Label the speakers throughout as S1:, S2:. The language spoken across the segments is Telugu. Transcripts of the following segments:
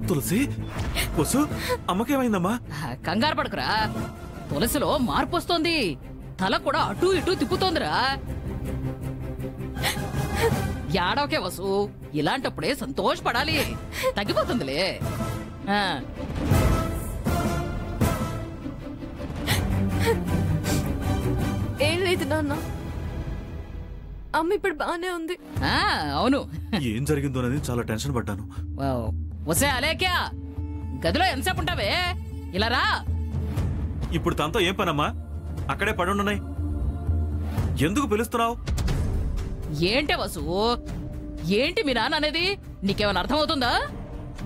S1: తులసి వసు అమ్మకేమైందమ్మా?
S2: కంగారు పడకురా, తులసిలో మార్పు వస్తోంది. తల కూడా అటూ ఇటూ తిప్పుతోందిరా. యాడవకే వసు, ఇలాంటప్పుడే సంతోషపడాలి. తగ్గిపోతుందిలే.
S3: ఏం లేదు నాన్న, అమ్మ ఇప్పుడు బానే ఉంది.
S2: అవును.
S1: ఏం జరిగిందోనని చాలా టెన్షన్ పడ్డాను.
S2: వసే అలేక్యా, గదిలో ఎంతసేపు ఉంటావే? ఇలా రా.
S1: ఇప్పుడు తనతో ఏం పనమ్మా? అక్కడే పడున్నాయి. ఎందుకు పిలుస్తున్నావు?
S2: ఏంటే వసు, ఏంటి మీ నాన్న అనేది? నీకేమైనా అర్థమవుతుందా?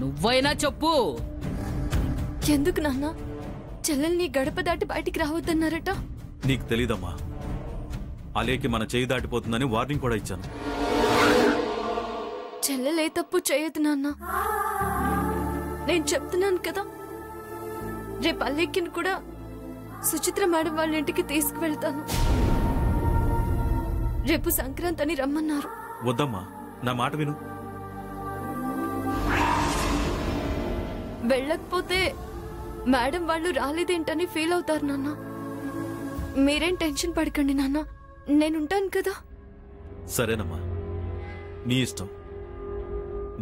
S2: నువ్వైనా చెప్పు.
S3: ఎందుకు నాన్న చెల్లెల్ని గడప దాటి బయటికి రావద్దన్నారట?
S1: నీకు తెలీదమ్మా, అలేకి మన చేయి దాటిపోతుందని వార్నింగ్ కూడా ఇచ్చాను.
S3: చెల్లెలే తప్పు చేయదు నాన్న, నేను చెప్తున్నాను కదా. రేపు అలేకిని కూడా సుచిత్ర మేడం వాళ్ళ ఇంటికి తీసుకువెళ్తాను. రేపు సంక్రాంతి అని రమ్మన్నారు.
S1: వద్దమ్మా, నా మాట విను.
S3: వెళ్ళకపోతే మేడం వాళ్ళు రాలేదేంటని ఫీల్ అవుతారు నాన్న. మీరేం టెన్షన్ పడకండి నాన్న, నేనుంటాను కదా.
S1: సరేనమ్మా, నీ ఇష్టం.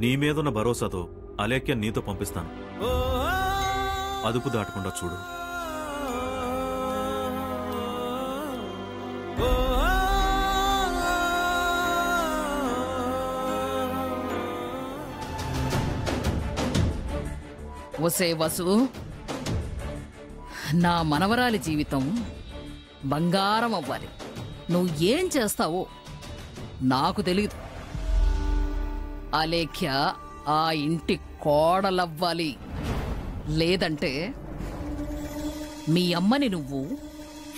S1: నీ మీదున్న భరోసాతో అలేఖ్య నీతో పంపిస్తాను. అదుపు దాటకుండా చూడు.
S2: వసే వసు, నా మనవరాలి జీవితం బంగారం అవ్వాలి. నువ్వు ఏం చేస్తావో నాకు తెలియదు. అలేఖ్య ఆ ఇంటి కోడలవ్వాలి. లేదంటే మీ అమ్మని నువ్వు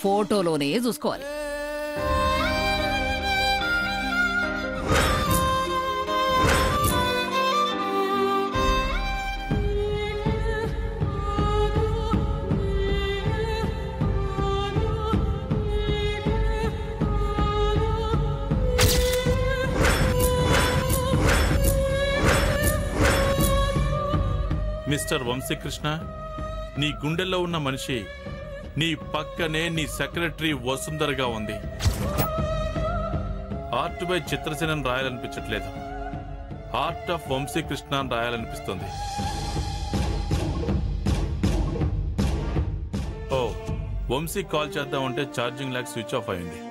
S2: ఫోటోలోనే చూసుకోవాలి.
S4: మిస్టర్ వంశీకృష్ణ, నీ గుండెల్లో ఉన్న మనిషి నీ పక్కనే నీ సెక్రటరీ వసుంధరగా ఉంది. ఆర్ట్ బై చిత్రసేనని రాయాలనిపించట్లేదు, ఆర్ట్ ఆఫ్ వంశీకృష్ణ అని రాయాలనిపిస్తుంది. ఓ, వంశీ కాల్ చేద్దామంటే ఛార్జింగ్ లాగ్ స్విచ్ ఆఫ్ అయింది.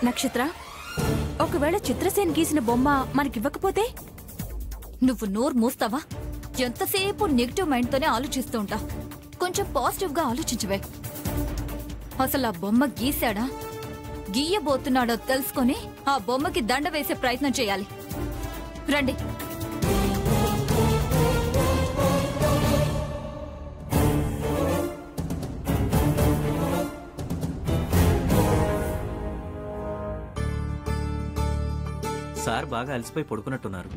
S5: నక్షత్ర, ఒకవేళ చిత్రసేన్ గీసిన బొమ్మ మనకివ్వకపోతే?
S6: నువ్వు నోరు మూస్తావా? ఎంతసేపు నెగిటివ్ మైండ్ తోనే ఆలోచిస్తూ ఉంటా. కొంచెం పాజిటివ్ గా ఆలోచించవే. అసలు ఆ బొమ్మ గీశాడా, గీయబోతున్నాడో తెలుసుకొని ఆ బొమ్మకి దండ వేసే ప్రయత్నం చేయాలి. రండి.
S1: సార్ బాగా అలసిపోయి పడుకున్నట్టున్నారు.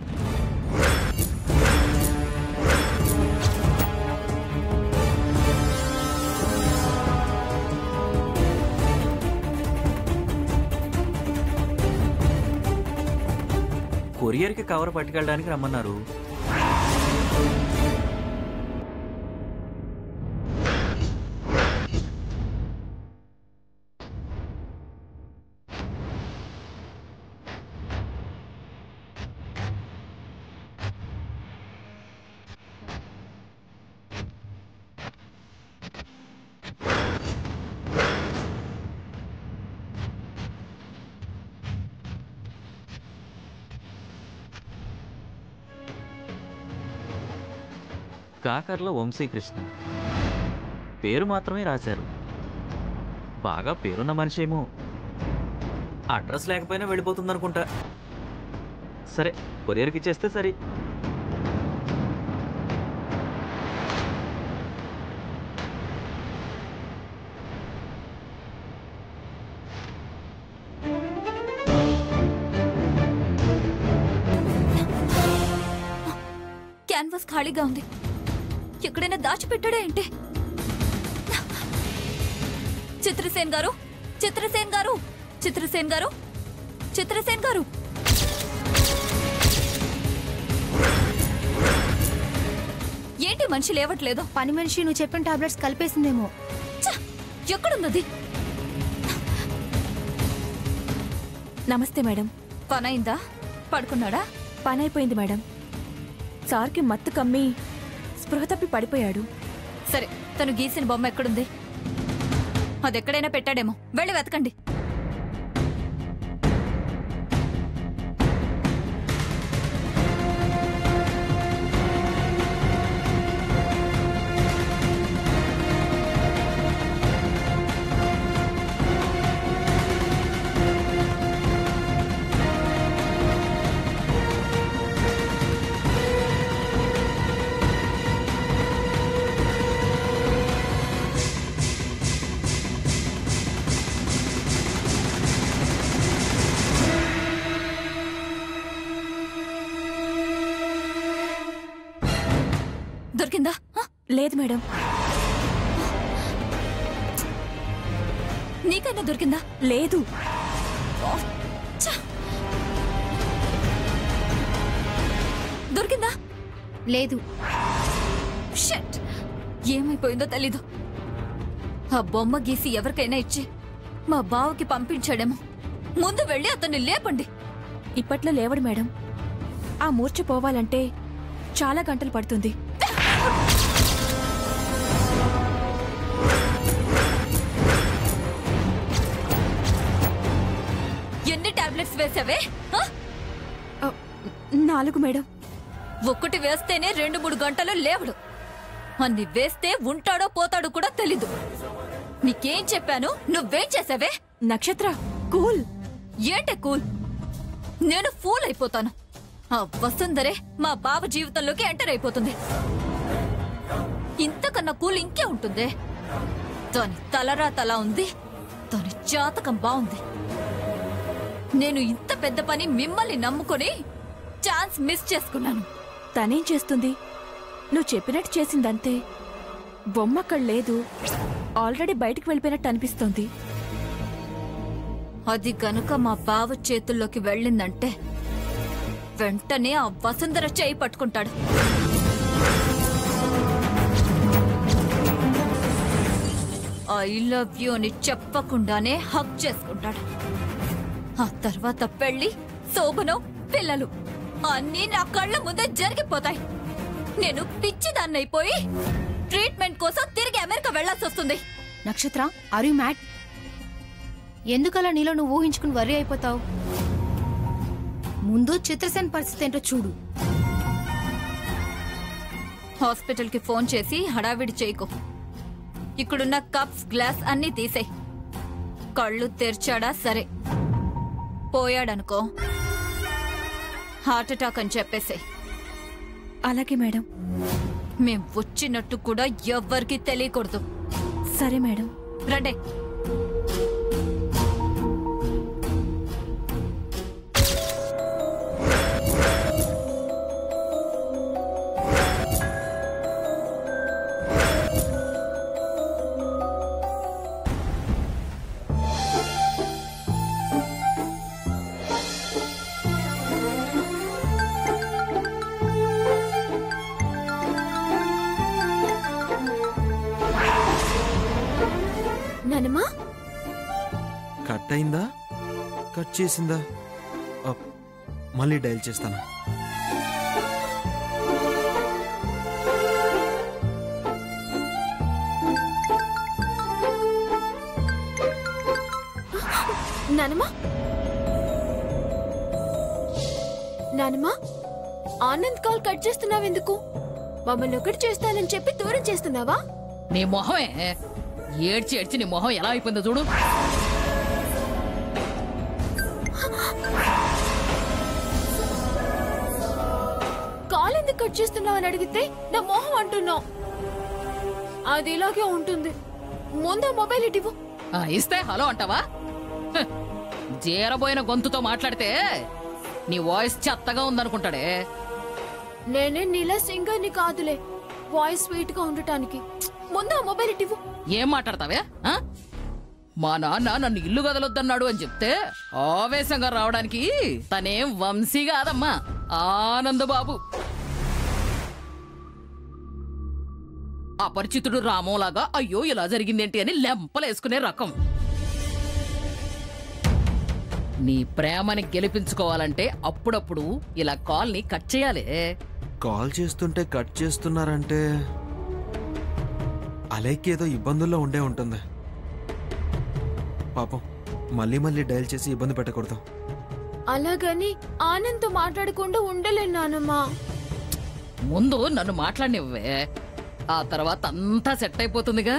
S1: కొరియర్కి కవర్ పట్టుకెళ్ళడానికి రమ్మన్నారు. కాకర్లో వంశీకృష్ణ పేరు మాత్రమే రాశారు. బాగా పేరున్న మనిషి ఏమో. అడ్రస్ లేకపోయినా వెళ్ళిపోతుందనుకుంటా. సరే, కొరియర్కి ఇచ్చేస్తే సరే.
S6: క్యాన్వాస్ ఖాళీగా ఉంది. ఎక్కడైనా దాచిపెట్టాడా ఏంటి? చిత్రసేన్ గారు, చిత్రసేన్ గారు, చిత్రసేన్ గారు, చిత్రసేన్ గారు. ఏంటి మనిషి లేవట్లేదు?
S5: పని మనిషి నువ్వు చెప్పిన టాబ్లెట్స్ కలిపేసిందేమో.
S6: ఎక్కడున్నది?
S5: నమస్తే మేడం.
S6: పనైందా? పడుకున్నాడా?
S5: పని అయిపోయింది మేడం. సార్కి మత్తు కమ్మి స్పృహ తప్పి పడిపోయాడు.
S6: సరే, తను గీసిన బొమ్మ ఎక్కడుంది? అదెక్కడైనా పెట్టాడేమో, వెళ్ళి వెతకండి. దొరికిందా?
S5: లేదు మేడం.
S6: నీకైనా దొరికిందా?
S5: లేదు.
S6: దొరికిందా?
S5: లేదు.
S6: షట్! ఏమైపోయిందో తెలీదు. ఆ బొమ్మ గీసి ఎవరికైనా ఇచ్చి మా బావకి పంపించాడేమో. ముందు వెళ్ళి అతన్ని లేపండి.
S5: ఇప్పట్లో లేవడు మేడం. ఆ మూర్ఛ పోవాలంటే చాలా గంటలు పడుతుంది.
S6: ఎన్ని టాబ్లెట్స్ వేసావే?
S5: 4 మేడం.
S6: ఒక్కటి వేస్తేనే 2-3 గంటలు లేవడు. అన్ని వేస్తే ఉంటాడో పోతాడో కూడా తెలీదు. నీకేం చెప్పాను? నువ్వేం చేసావే?
S5: నక్షత్ర, కూల్.
S6: ఏంటే కూల్? నేను ఫూల్ అయిపోతాను. ఆ వసుంధరే మా బావ జీవితంలోకి ఎంటర్ అయిపోతుంది. ఇంతకన్నా కూల్ ఇంకే ఉంటుంది. దాని తలరా తల ఉంది, దాని జాతకం బాగుంది. నేను ఇంత పెద్ద పని మిమ్మల్ని నమ్ముకొని ఛాన్స్ మిస్ చేసుకున్నాను.
S5: తనేం చేస్తుంది? నువ్వు చెప్పినట్టు చేసిందంతే. బొమ్మక్కడ లేదు, ఆల్రెడీ బయటికి వెళ్ళిపోయినట్టు అనిపిస్తోంది.
S6: అది గనుక మా బావ చేతుల్లోకి వెళ్ళిందంటే వెంటనే ఆ వసుంధర చేయి పట్టుకుంటాడు. ఐ లవ్ యూ అని చెప్పకుండానే హగ్ చేసుకుంటాడు. ఆ తర్వాత పెళ్లి, శోభనం, పిల్లలు అన్నీ నా కళ్ళ ముందే జరిగిపోతాయి. నేను పిచ్చిదాన్నైపోయి ట్రీట్మెంట్ కోసం తిరిగి అమెరికా వెళ్లాల్సి వస్తుంది.
S5: నక్షత్ర, ఆర్ యు మ్యాడ్?
S7: ఎందుకలా నీలో నువ్వు ఊహించుకుని వరి అయిపోతావు? ముందు చిత్రసేన్ పరిస్థితి ఏంటో చూడు.
S6: హాస్పిటల్కి ఫోన్ చేసి హడావిడి చేయకు. ఇక్కడున్న కప్స్ గ్లాస్ అన్నీ తీసేయ్. కళ్ళు తెరిచాడా సరే, పోయాడనుకో హార్ట్ అటాక్ అని చెప్పేసేయ్.
S5: అలాగే మేడం.
S6: మేం వచ్చినట్టు కూడా ఎవ్వరికి తెలియకూడదు.
S5: సరే మేడం.
S6: రండే.
S3: నానమ్మా,
S8: కట్ అయిందా? కట్ చేసిందా? మళ్ళీ డయల్ చేస్తాను.
S3: నానమ్మా, నానమ్మా, ఆనంద్ కాల్ కట్ చేస్తున్నావెందుకు? మమ్మల్ని ఒకటి చేస్తానని చెప్పి దూరం చేస్తున్నావా?
S2: నీ మొహమే ఏడ్చి ఏడ్చి నీ మొహం ఎలా అయిపోయిందో చూడు.
S3: కాల్ ఎందుకు కట్ చేస్తున్నావు అని అడిగితే నా మొహం అంటున్నావు. అది ఇలాగే ఉంటుంది. ముందు మొబైల్ ఇటివ్వు.
S2: ఇస్తే హలో అంటావా? హ్, జీరబోయిన గొంతుతో మాట్లాడితే నీ వాయిస్ చెత్తగా ఉందనుకుంటాడే.
S3: నేనే నీలా సింగర్ని కాదులే, వాయిస్ స్వీట్ గా ఉండటానికి. ముందు ఆ మొబైల్ ఇటివ్వు.
S2: ఏం మాట్లాడతావే? మా నాన్న నన్ను ఇల్లు కదలొద్దన్నాడు అని చెప్తే ఆవేశంగా రావడానికి తనేం వంశీ కాదమ్మా, ఆనందబాబు. అపరిచితుడు రామంలాగా అయ్యో ఇలా జరిగిందేంటి అని లెంపలేసుకునే రకం. నీ ప్రేమని గెలిపించుకోవాలంటే అప్పుడప్పుడు ఇలా కాల్ని కట్ చేయాలి.
S8: కాల్ చేస్తుంటే కట్ చేస్తున్నారంటే అలైకి ఏదో ఇబ్బందుల్లో ఉండే ఉంటుంది. పాపం మళ్ళీ మళ్ళీ డయల్ చేసి ఇబ్బంది పెట్టకూడదు.
S3: అలాగని ఆనంద్తో మాట్లాడకుండా ఉండలేను నానమ్మా.
S2: ముందు నన్ను మాట్లాడినివ్వే, ఆ తర్వాత అంతా సెట్ అయిపోతుందిగా.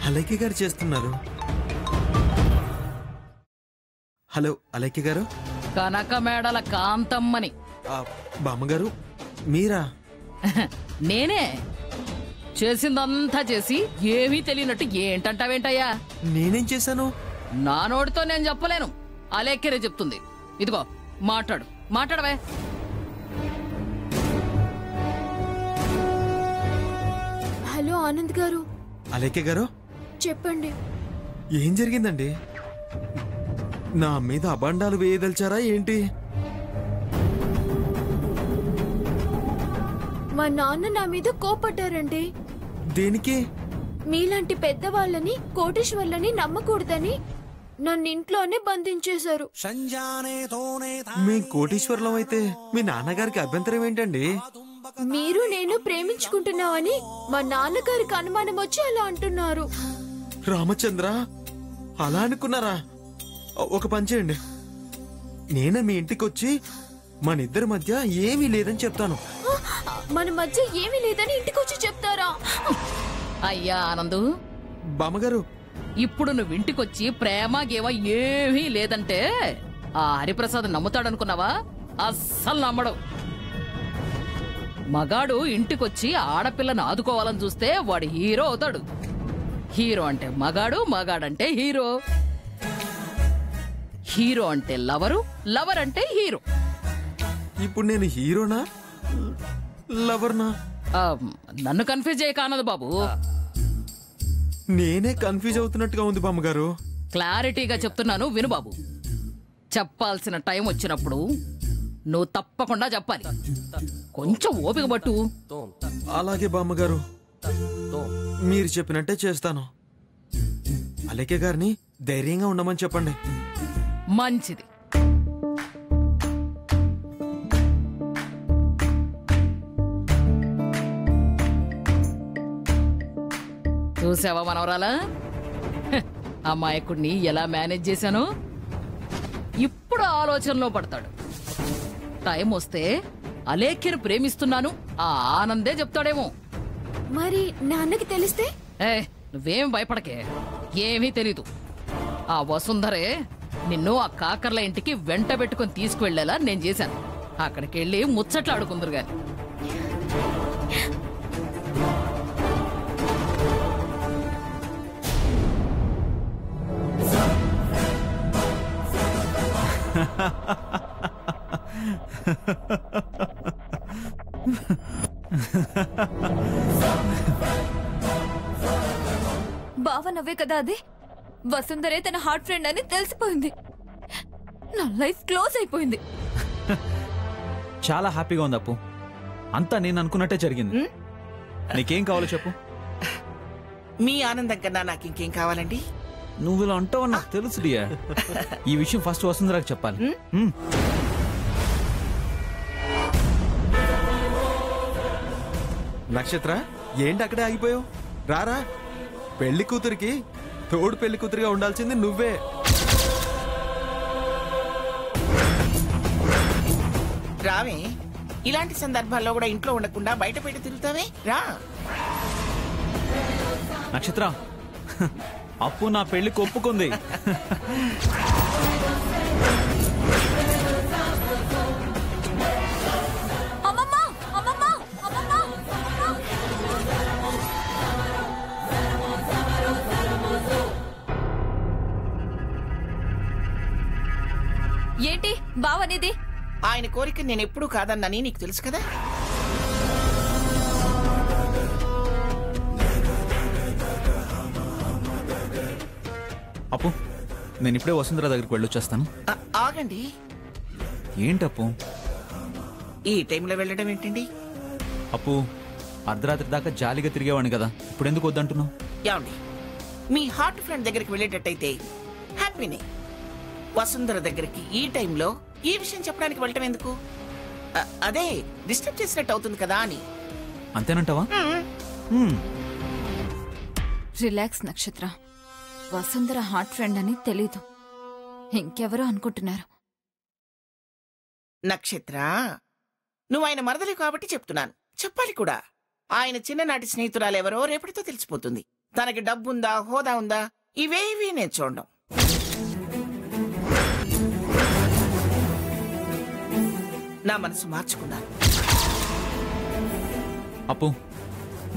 S8: అలైకి గారు చేస్తున్నారు. హలో అలైకి గారు.
S2: కనక మేడల కాంతమ్మని.
S8: బామ్మగారు మీరా?
S2: నేనే. చేసిందంతా చేసి ఏమీ తెలియనట్టు ఏంటంటావేంటయ్యా?
S8: నేనేం చేశాను?
S2: నా నోటితో నేను చెప్పలేను, అలేఖ్యరే చెప్తుంది. ఇదిగో మాట్లాడు, మాట్లాడవే.
S3: హలో ఆనంద్ గారు.
S8: అలైకి గారు
S3: చెప్పండి.
S8: ఏం జరిగిందండి? నా మీద అబాండాలు వేయదలిచారా ఏంటి?
S3: మా నాన్న నా మీద కోపడ్డారండి.
S8: దేనికి?
S3: మీలాంటి పెద్దవాళ్ళని, కోటీశ్వర్లని నమ్మకూడదని నన్ను ఇంట్లోనే బంధించేశారు.
S8: మీ కోటీశ్వర్లం అయితే మీ నాన్నగారికి అభ్యంతరం ఏంటండి?
S3: మీరు నేను ప్రేమించుకుంటున్నావని మా నాన్నగారికి అనుమానం వచ్చి అలా అంటున్నారు.
S8: రామచంద్ర, అలా అనుకున్నారా? ఒక పని చేయండి, నేనే మీ ఇంటికి వచ్చి మన ఇద్దరి మధ్య ఏమీ లేదని చెప్తాను.
S3: మన మధ్య ఏమీ లేదని ఇంటికి వచ్చి చెప్తారా?
S2: అయ్యా ఆనందు,
S8: బామ్మగారు
S2: ఇప్పుడు నువ్వు ఇంటికొచ్చి ప్రేమ గేమ ఏమీ లేదంటే ఆ హరిప్రసాద్ నమ్ముతాడనుకున్నావా? అస్సలు నమ్మడు. మగాడు ఇంటికొచ్చి ఆడపిల్లను ఆదుకోవాలని చూస్తే వాడు హీరో అవుతాడు. హీరో అంటే మగాడు, మగాడంటే హీరో. హీరో అంటే లవరు, లవర్ అంటే హీరో.
S8: ఇప్పుడు నేను హీరోనా లవర్నా?
S2: నన్ను కన్ఫ్యూజ్ చేయక ఆనంద్ బాబు.
S8: నేనే కన్ఫ్యూజ్ అవుతున్నట్టుగా ఉంది బామ్మగారు.
S2: క్లారిటీగా చెప్తున్నాను విను బాబు. చెప్పాల్సిన టైం వచ్చినప్పుడు నువ్వు తప్పకుండా చెప్పాలి. కొంచెం ఓపిక పట్టు.
S8: అలాగే బామ్మగారు, మీరు చెప్పినట్టే చేస్తాను. అలేఖ్య గారిని ధైర్యంగా ఉండమని చెప్పండి.
S2: మంచిది. చూసావా మనవరాలా హ, అమాయకుడిని ఎలా మేనేజ్ చేశాను. ఇప్పుడు ఆలోచనలో పడతాడు. టైం వస్తే అలేఖ్యను ప్రేమిస్తున్నాను ఆ ఆనందే చెప్తాడేమో.
S3: మరి నాన్నకి తెలిస్తే?
S2: నువ్వేం భయపడకే, ఏమీ తెలీదు. ఆ వసుంధరే నిన్ను ఆ కాకర్ల ఇంటికి వెంట పెట్టుకుని తీసుకువెళ్లేలా నేను చేశాను. అక్కడికి వెళ్ళి ముచ్చట్లు ఆడుకుందరు గాని.
S6: బావ నవ్వే కదా అది. వసుంధరే తన హార్ట్ ఫ్రెండ్ అని తెలిసిపోయింది. నా లైఫ్ క్లోజ్ అయిపోయింది.
S1: చాలా హ్యాపీగా ఉంది అప్పు. అంతా నేను అనుకున్నట్టే జరిగింది. నీకేం కావాలో చెప్పు.
S9: మీ ఆనందం కన్నా నాకు ఇంకేం కావాలండి?
S1: నువ్వు ఇలా అంటావు నాకు తెలుసు డియా. ఈ విషయం ఫస్ట్ వసుంధరాకి చెప్పాలి.
S8: నక్షత్ర, ఏంటి అక్కడే ఆగిపోయావు? రారా, పెళ్లి కూతురికి తోడు పెళ్లి కూతురిగా ఉండాల్సింది నువ్వే.
S9: రావే, ఇలాంటి సందర్భాల్లో కూడా ఇంట్లో ఉండకుండా బయట పెట్టి తిరుగుతావే, రా.
S1: నక్షత్ర, అప్పు నా పెళ్లికి ఒప్పుకుంది.
S6: ఏంటి బావనేది?
S9: ఆయన కోరిక నేను ఎప్పుడూ కాదన్నాని నీకు తెలుసు కదా.
S1: అప్పు, నేను ఇప్పుడే వసుంధర దగ్గరికి వెళ్ళొచ్చేస్తాను.
S9: ఆగండి.
S1: ఏంటప్పు
S9: ఈ టైంలో వెళ్ళడం ఏంటండి?
S1: అప్పు, అర్ధరాత్రి దాకా జాలీగా తిరిగేవాడిని కదా, ఇప్పుడు ఎందుకు వద్దంటున్నావు?
S9: ఏమండి, మీ హార్ట్ ఫ్రెండ్ దగ్గరికి వెళ్ళేటట్టయితే హ్యాపీనే. వసుంధర దగ్గరికి ఈ టైంలో ఈ విషయం చెప్పడానికి వెళ్ళటం ఎందుకు? అదే డిస్టర్బ్ చేసినట్టు అవుతుంది కదా అని.
S1: అంతేనంటావా?
S6: రిలాక్స్ నక్షత్ర. వసుంధర హార్ట్ ఫ్రెండ్ అని తెలీదు, ఇంకెవరో అనుకుంటున్నారు.
S9: నక్షత్ర, నువ్వు ఆయన మరదలి కాబట్టి చెప్తున్నాను, చెప్పాలి కూడా. ఆయన చిన్ననాటి స్నేహితురాలెవరో రేపటితో తెలిసిపోతుంది. తనకి డబ్బుందా, హోదా ఉందా, ఇవేవి నేను చూడడం. నా మనసు మార్చుకున్నాను.
S1: అప్పు,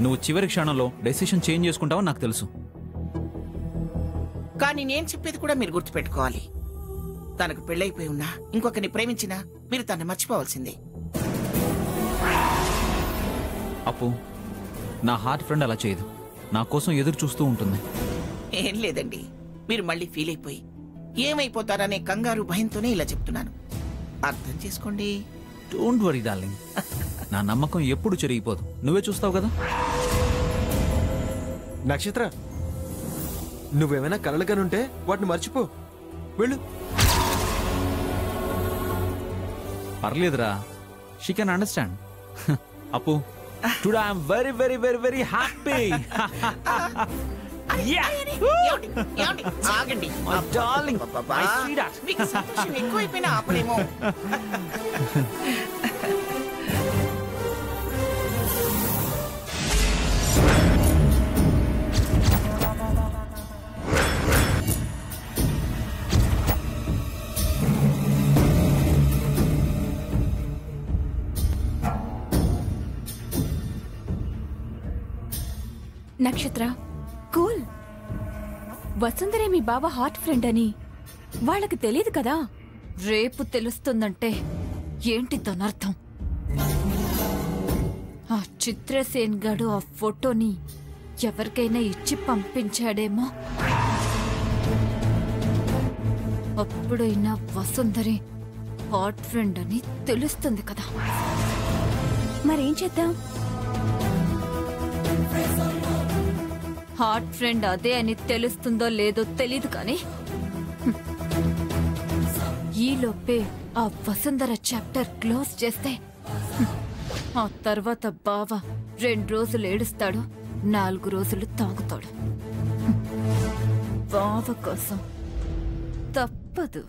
S1: నువ్వు చివరి క్షణంలో డెసిషన్ చేంజ్ చేసుకుంటావో నాకు తెలుసు.
S9: కానీ నేను చెప్పేది కూడా మీరు గుర్తుపెట్టుకోవాలి. తనకు పెళ్ళైపోయి ఉన్నా, ఇంకొకరిని ప్రేమించినా మీరు తను మర్చిపోవాల్సిందే.
S1: అప్పు, నా హార్ట్ ఫ్రెండ్ అలా చేయదు. నా కోసం ఎదురు చూస్తూ ఉంటుంది.
S9: ఏం లేదండి, మీరు మళ్ళీ ఫీల్ అయిపోయి ఏమైపోతారనే కంగారు భయంతోనే ఇలా చెప్తున్నాను. అర్థం చేసుకోండి.
S1: డోంట్ వరీ డార్లింగ్, నా నమ్మకం ఎప్పుడు చెరిగిపోదు. నువ్వే చూస్తావు కదా.
S8: నక్షత్ర, నువ్వేమైనా కలలుగానుంటే వాటిని మర్చిపో, వెళ్ళు.
S1: పర్లేదురా, షీ కెన్ అండర్స్టాండ్. అప్పు, today I'm very very very very happy.
S9: ఆగండి,
S1: డార్లింగ్,
S9: మీకు సంతోషం ఎక్కువైపోయినా ఆపలేమో.
S5: నక్షత్ర, కూల్. వసుంధరే మీ బావ హార్ట్ ఫ్రెండ్ అని వాళ్ళకి తెలియదు కదా.
S6: రేపు తెలుస్తుందంటే ఏంటి తనర్థం? ఆ చిత్రసేన్ గడు ఆ ఫోటోని ఎవరికైనా ఇచ్చి పంపించాడేమో. అప్పుడైనా వసుంధరే హార్ట్ ఫ్రెండ్ అని తెలుస్తుంది కదా.
S5: మరేం చేద్దాం?
S6: హార్ట్ ఫ్రెండ్ అదే అని తెలుస్తుందో లేదో తెలీదు కానీ ఈలోపే ఆ వసుంధర చాప్టర్ క్లోజ్ చేస్తే ఆ తర్వాత బావ 2 రోజులు ఏడుస్తాడు, 4 రోజులు తాగుతాడు. బావ కోసం తప్పదు.